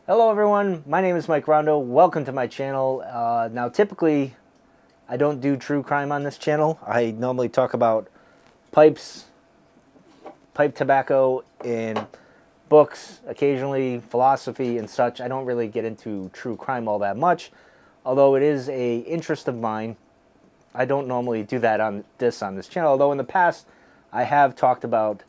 Hello everyone, my name is Mike Rondo. Welcome to my channel. Now typically I don't do true crime on this channel. I normally talk about pipes, pipe tobacco, and books, occasionally philosophy and such. I don't really get into true crime all that much, although it is a interest of mine. I don't normally do that on this channel, although in the past I have talked about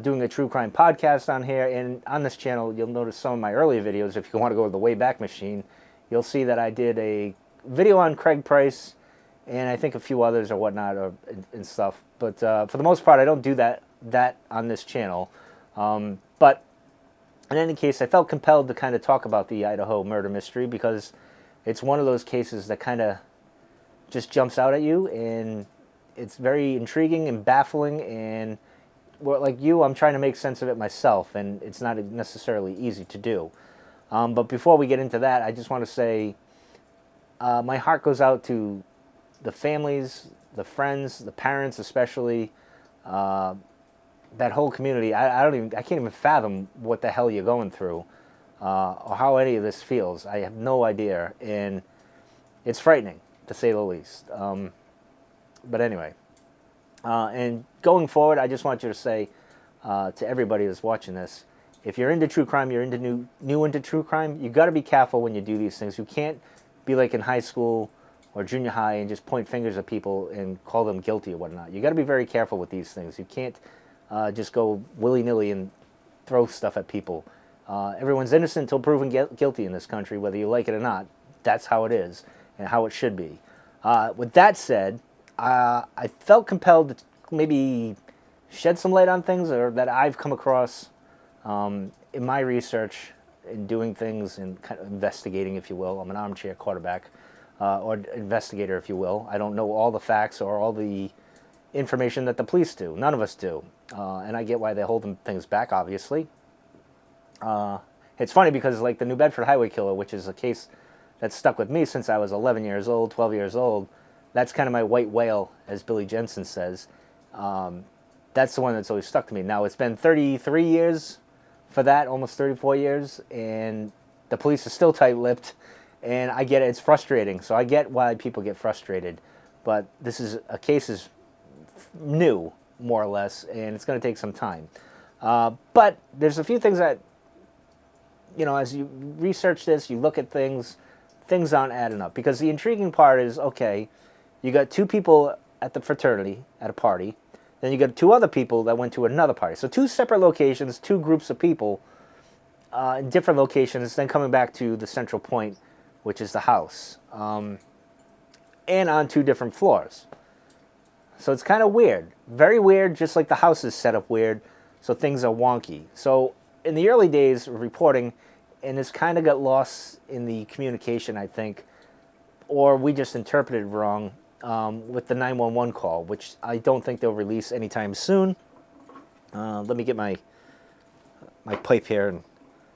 doing a true crime podcast on here, and on this channel you'll notice some of my earlier videos. If you want to go to the Wayback Machine, you'll see that I did a video on Craig Price and I think a few others or whatnot and stuff. But for the most part, I don't do that on this channel. But in any case, I felt compelled to kind of talk about the Idaho murder mystery because it's one of those cases that kind of just jumps out at you, and it's very intriguing and baffling, and well, like you, I'm trying to make sense of it myself, and it's not necessarily easy to do. But before we get into that, I just want to say my heart goes out to the families, the friends, the parents especially, that whole community. I can't even fathom what the hell you're going through, or how any of this feels. I have no idea, and it's frightening, to say the least. But anyway. And going forward, I just want you to say to everybody that's watching this, if you're into true crime, you're into new into true crime, you got to be careful when you do these things. You can't be like in high school or junior high and just point fingers at people and call them guilty or whatnot. You got to be very careful with these things. You can't just go willy-nilly and throw stuff at people. Everyone's innocent until proven guilty in this country, whether you like it or not. That's how it is and how it should be. With that said, I felt compelled to maybe shed some light on things that I've come across in my research, in doing things and kind of investigating, if you will. I'm an armchair quarterback, or investigator, if you will. I don't know all the facts or all the information that the police do. None of us do. And I get why they're holding things back, obviously. It's funny because like the New Bedford highway killer, which is a case that's stuck with me since I was 11 years old, 12 years old, that's kind of my white whale, as Billy Jensen says. That's the one that's always stuck to me. Now, it's been 33 years for that, almost 34 years, and the police are still tight-lipped, and I get it. It's frustrating, so I get why people get frustrated. But this is a case is new, more or less, and it's going to take some time. But there's a few things that, you know, as you research this, you look at things aren't adding up. Because the intriguing part is, okay, you got two people at the fraternity at a party. Then you got two other people that went to another party. So two separate locations, two groups of people in different locations, then coming back to the central point, which is the house. And on two different floors. So it's kind of weird. Very weird, just like the house is set up weird. So things are wonky. So in the early days of reporting, and this kind of got lost in the communication, I think, or we just interpreted wrong, with the 911 call, which I don't think they'll release anytime soon. Let me get my pipe here and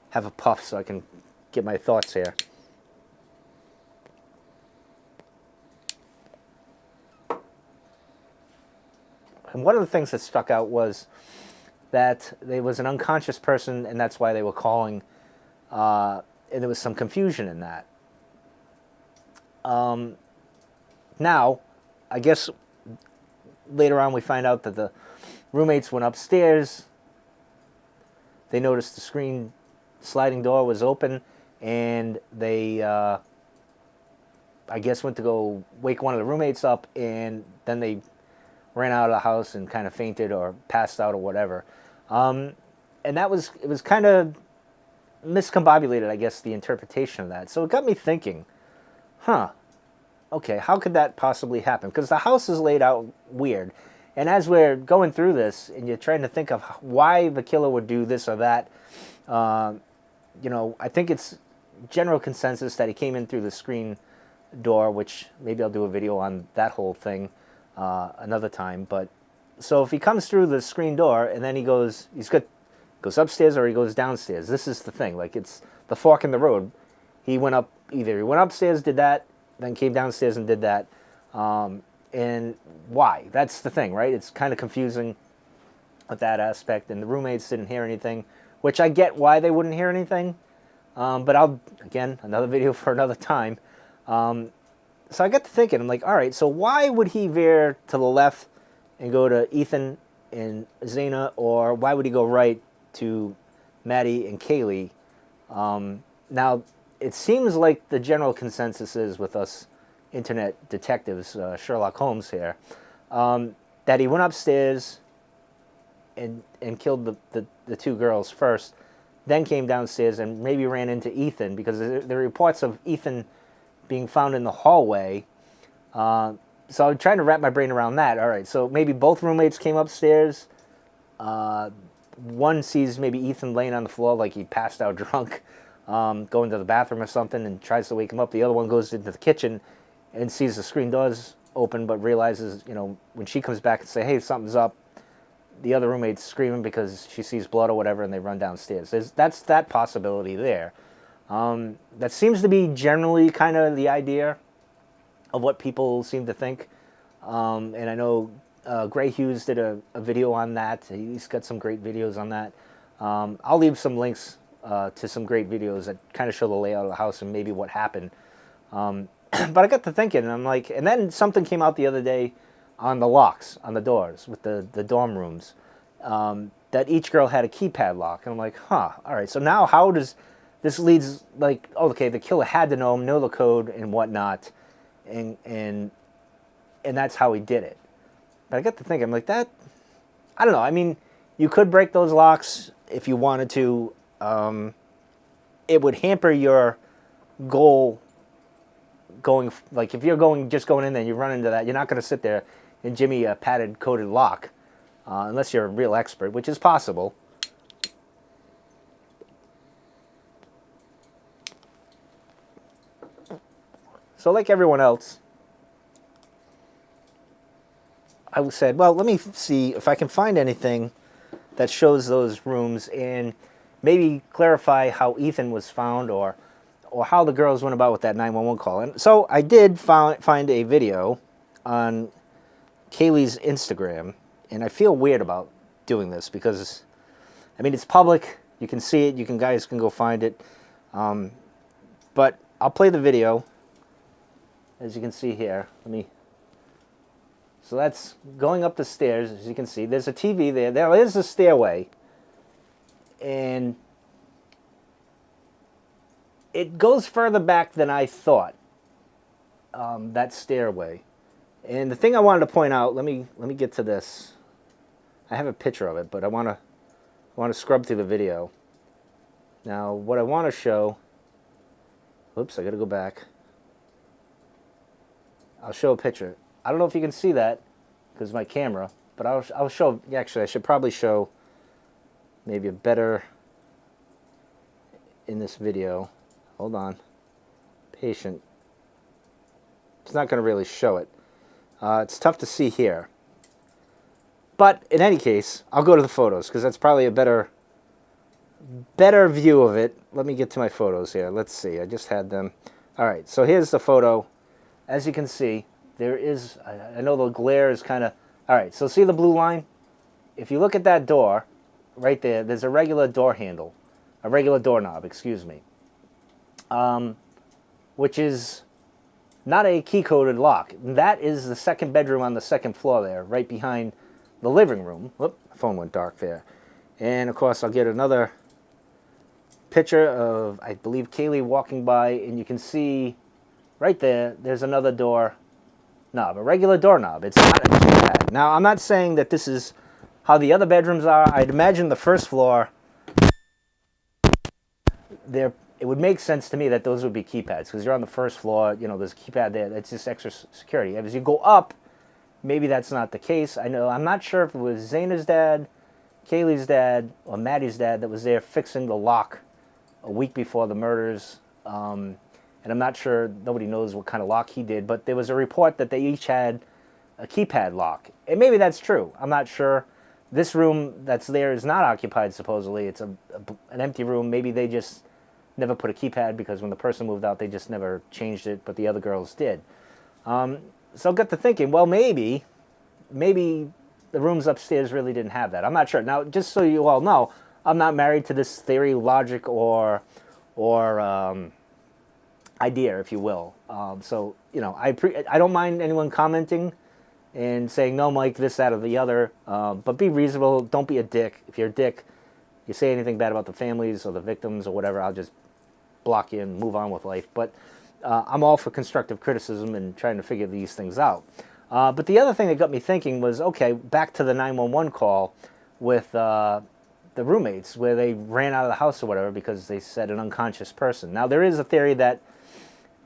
have a puff so I can get my thoughts here. And one of the things that stuck out was that there was an unconscious person, and that's why they were calling, and there was some confusion in that. Now, I guess later on we find out that the roommates went upstairs. They noticed the sliding door was open, and they, I guess, went to go wake one of the roommates up, and then they ran out of the house and kind of fainted or passed out or whatever. And it was kind of miscombobulated, I guess, the interpretation of that. So it got me thinking, okay, how could that possibly happen? Because the house is laid out weird. And as we're going through this, and you're trying to think of why the killer would do this or that, you know, I think it's general consensus that he came in through the screen door, which maybe I'll do a video on that whole thing another time. But so if he comes through the screen door and then he goes upstairs or he goes downstairs. This is the thing, like it's the fork in the road. Either he went upstairs, did that, then came downstairs and did that. And why? That's the thing, right? It's kind of confusing with that aspect. And the roommates didn't hear anything, which I get why they wouldn't hear anything. But again, another video for another time. So I got to thinking, I'm like, all right, so why would he veer to the left and go to Ethan and Zaina, or why would he go right to Maddie and Kaylee? Now, it seems like the general consensus is with us internet detectives, Sherlock Holmes here, that he went upstairs and killed the two girls first, then came downstairs and maybe ran into Ethan, because there are reports of Ethan being found in the hallway. So I'm trying to wrap my brain around that. All right, so maybe both roommates came upstairs. One sees maybe Ethan laying on the floor like he passed out drunk, going to the bathroom or something, and tries to wake him up. The other one goes into the kitchen and sees the screen doors open, but realizes, when she comes back and say, hey, something's up, the other roommate's screaming because she sees blood or whatever, and they run downstairs. That's that possibility there. That seems to be generally kind of the idea of what people seem to think. And I know Gray Hughes did a video on that. He's got some great videos on that. I'll leave some links to some great videos that kind of show the layout of the house and maybe what happened. But I got to thinking, and I'm like, and then something came out the other day on the locks on the doors with the dorm rooms, that each girl had a keypad lock. And I'm like, huh, all right, so now how does this leads, like, oh, okay, the killer had to know the code and whatnot, and that's how he did it. But I got to thinking, I'm like, that, I don't know. I mean, you could break those locks if you wanted to. It would hamper your goal going, like, if you're just going in there and you run into that, you're not going to sit there and jimmy a padded coded lock, unless you're a real expert, which is possible. So like everyone else, I said, well, let me see if I can find anything that shows those rooms and maybe clarify how Ethan was found, or how the girls went about with that 911 call. And so I did find a video on Kaylee's Instagram, and I feel weird about doing this because, I mean, it's public. You can see it. Guys can go find it. But I'll play the video. As you can see here, so that's going up the stairs. As you can see, there's a TV there. There is a stairway, and it goes further back than I thought. That stairway, and the thing I wanted to point out. Let me get to this. I have a picture of it, but I want to scrub through the video. Now, what I want to show. Oops, I got to go back. I'll show a picture. I don't know if you can see that because of my camera, but I'll show. Actually, I should probably show maybe a better in this video. Hold on. Patient. It's not going to really show it. It's tough to see here. But in any case, I'll go to the photos because that's probably a better view of it. Let me get to my photos here. Let's see. I just had them. All right. So here's the photo. As you can see, there is, I know the glare is kind of, all right, so see the blue line? If you look at that door, right there, there's a regular door handle, a regular doorknob, excuse me, which is not a key-coded lock. That is the second bedroom on the second floor there, right behind the living room. Whoop, phone went dark there. And, of course, I'll get another picture of, I believe, Kaylee walking by, and you can see right there, there's another door knob, a regular doorknob. It's not a keypad. Now, I'm not saying that this is how the other bedrooms are. I'd imagine the first floor, it would make sense to me that those would be keypads because you're on the first floor, there's a keypad there. That's just extra security. As you go up, maybe that's not the case. I'm not sure if it was Zaina's dad, Kaylee's dad, or Maddie's dad that was there fixing the lock a week before the murders. And I'm not sure, nobody knows what kind of lock he did, but there was a report that they each had a keypad lock. And maybe that's true. I'm not sure. This room that's there is not occupied, supposedly. It's an empty room. Maybe they just never put a keypad because when the person moved out, they just never changed it, but the other girls did. So I got to thinking, well, maybe the rooms upstairs really didn't have that. I'm not sure. Now, just so you all know, I'm not married to this theory, logic, or or idea, if you will. So, you know, I don't mind anyone commenting and saying, no, Mike, this, that, or the other, but be reasonable. Don't be a dick. If you're a dick, you say anything bad about the families or the victims or whatever, I'll just block you and move on with life. But I'm all for constructive criticism and trying to figure these things out. But the other thing that got me thinking was, okay, back to the 911 call with the roommates where they ran out of the house or whatever because they said an unconscious person. Now, there is a theory that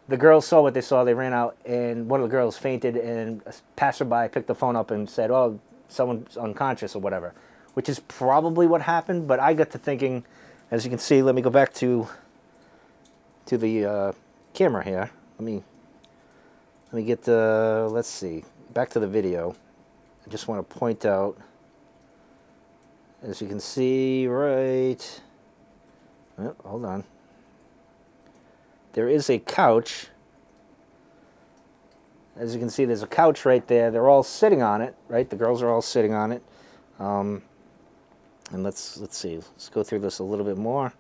the girls saw what they saw, they ran out, and one of the girls fainted, and a passerby picked the phone up and said, oh, someone's unconscious or whatever, which is probably what happened. But I got to thinking, as you can see, let me go back to the camera here. Let me get the, let's see, back to the video. I just want to point out, as you can see, right, oh, hold on. There is a couch. As you can see, there's a couch right there. They're all sitting on it, right? The girls are all sitting on it. And let's see. Let's go through this a little bit more.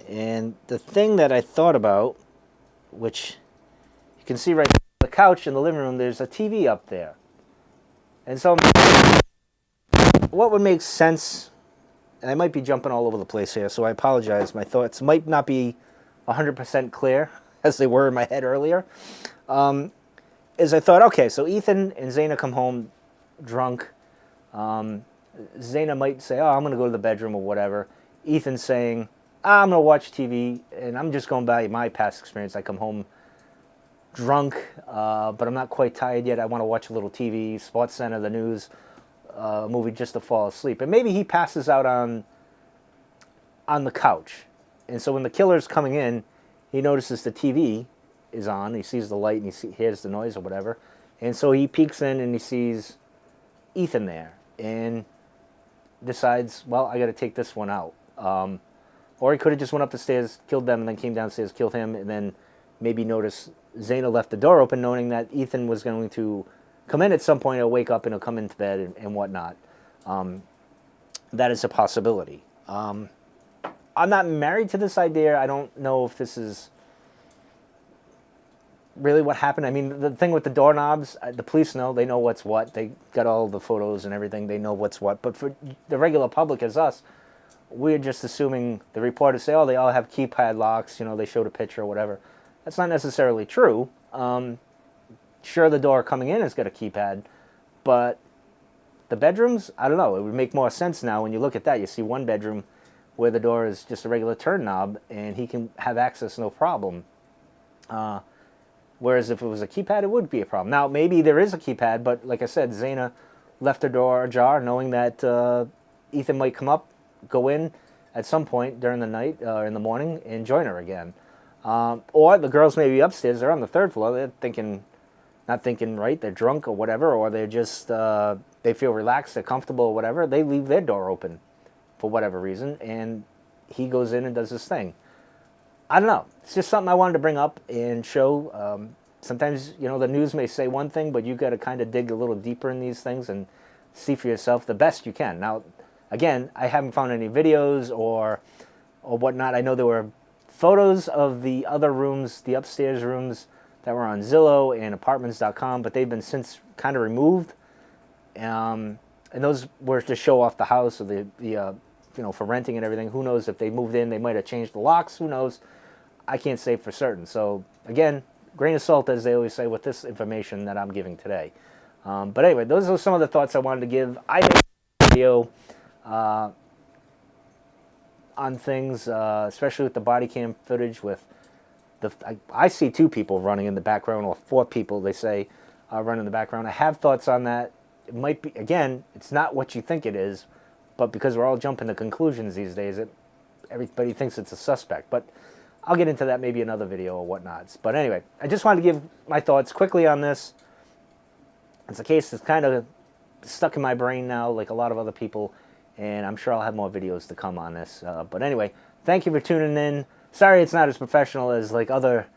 And the thing that I thought about, which you can see right there, the couch in the living room, there's a TV up there. And so what would make sense, and I might be jumping all over the place here, so I apologize. My thoughts might not be 100% clear, as they were in my head earlier, is I thought, okay, so Ethan and Zaina come home drunk. Zaina might say, oh, I'm going to go to the bedroom or whatever. Ethan's saying, I'm going to watch TV, and I'm just going by my past experience. I come home drunk, but I'm not quite tired yet. I want to watch a little TV, Sports Center, the news, movie just to fall asleep. And maybe he passes out on the couch. And so when the killer's coming in, he notices the TV is on. He sees the light and he hears the noise or whatever. And so he peeks in and he sees Ethan there and decides, well, I got to take this one out. Or he could have just went up the stairs, killed them, and then came downstairs, killed him, and then maybe noticed Zaina left the door open, knowing that Ethan was going to come in at some point. He'll wake up and he'll come into bed and whatnot. That is a possibility. I'm not married to this idea. I don't know if this is really what happened. I mean, the thing with the doorknobs, the police know. They know what's what. They got all the photos and everything. They know what's what. But for the regular public as us, we're just assuming the reporters say, oh, they all have keypad locks. You know, they showed a picture or whatever. That's not necessarily true. Sure, the door coming in has got a keypad, but the bedrooms, I don't know. It would make more sense now when you look at that. You see one bedroom where the door is just a regular turn knob, and he can have access no problem. Whereas if it was a keypad, it would be a problem. Now, maybe there is a keypad, but like I said, Zaina left her door ajar, knowing that Ethan might come up, go in at some point during the night or in the morning, and join her again. Or the girls may be upstairs, they're on the third floor, they're thinking, not thinking right, they're drunk or whatever, or they're just, they feel relaxed, they're comfortable or whatever, they leave their door open for whatever reason, and he goes in and does his thing. I don't know. It's just something I wanted to bring up and show. Sometimes, you know, the news may say one thing, but you got to kind of dig a little deeper in these things and see for yourself the best you can. Now, again, I haven't found any videos or whatnot. I know there were photos of the other rooms, the upstairs rooms, that were on Zillow and Apartments.com, but they've been since kind of removed. And those were to show off the house or the you know, for renting and everything. Who knows if they moved in, they might have changed the locks. Who knows? I can't say for certain. So again, grain of salt, as they always say, with this information that I'm giving today. But anyway, those are some of the thoughts I wanted to give. I made a video on things, especially with the body cam footage. With I see 2 people running in the background, or 4 people, they say, running in the background. I have thoughts on that. It might be, again, it's not what you think it is, but because we're all jumping to conclusions these days, everybody thinks it's a suspect. But I'll get into that maybe another video or whatnots. But anyway, I just wanted to give my thoughts quickly on this. It's a case that's kind of stuck in my brain now, like a lot of other people, and I'm sure I'll have more videos to come on this. But anyway, thank you for tuning in. Sorry it's not as professional as like other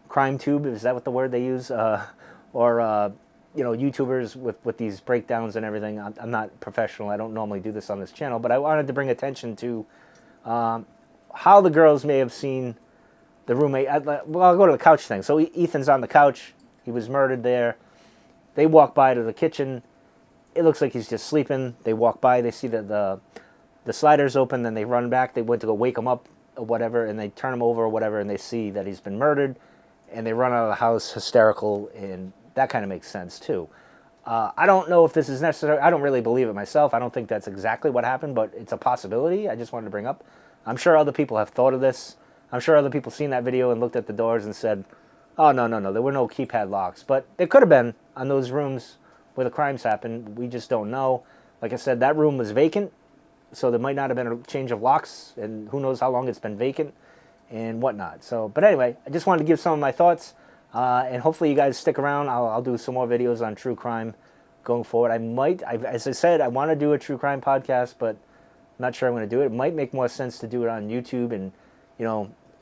crime tube, is that what the word they use? Or you know, YouTubers with these breakdowns and everything. I'm not professional. I don't normally do this on this channel, but I wanted to bring attention to how the girls may have seen the roommate. Well, I'll go to the couch thing. So Ethan's on the couch. He was murdered there. They walk by to the kitchen. It looks like he's just sleeping. They walk by. They see that the slider's open. Then they run back. They went to go wake him up or whatever, and they turn him over or whatever, and they see that he's been murdered, and they run out of the house hysterical, and that kind of makes sense too. I don't know if this is necessary. I don't really believe it myself. I don't think that's exactly what happened, but it's a possibility. I just wanted to bring up. I'm sure other people have thought of this. I'm sure other people seen that video and looked at the doors and said, oh, no, there were no keypad locks. But it could have been on those rooms where the crimes happened. We just don't know. Like I said, that room was vacant, so there might not have been a change of locks, and who knows how long it's been vacant and whatnot. So, but anyway, I just wanted to give some of my thoughts. And hopefully you guys stick around. I'll do some more videos on true crime going forward. As I said, I want to do a true crime podcast, but I'm not sure I'm going to do it. It might make more sense to do it on YouTube and,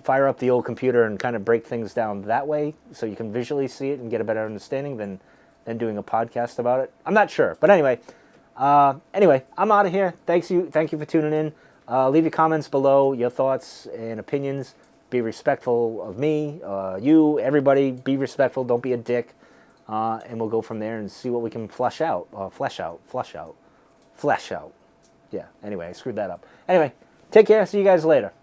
fire up the old computer and kind of break things down that way so you can visually see it and get a better understanding than doing a podcast about it. I'm not sure. But anyway, I'm out of here. Thank you for tuning in. Leave your comments below, your thoughts and opinions. Be respectful of me, you, everybody. Be respectful. Don't be a dick. And we'll go from there and see what we can flesh out. Yeah, anyway, I screwed that up. Anyway, take care. See you guys later.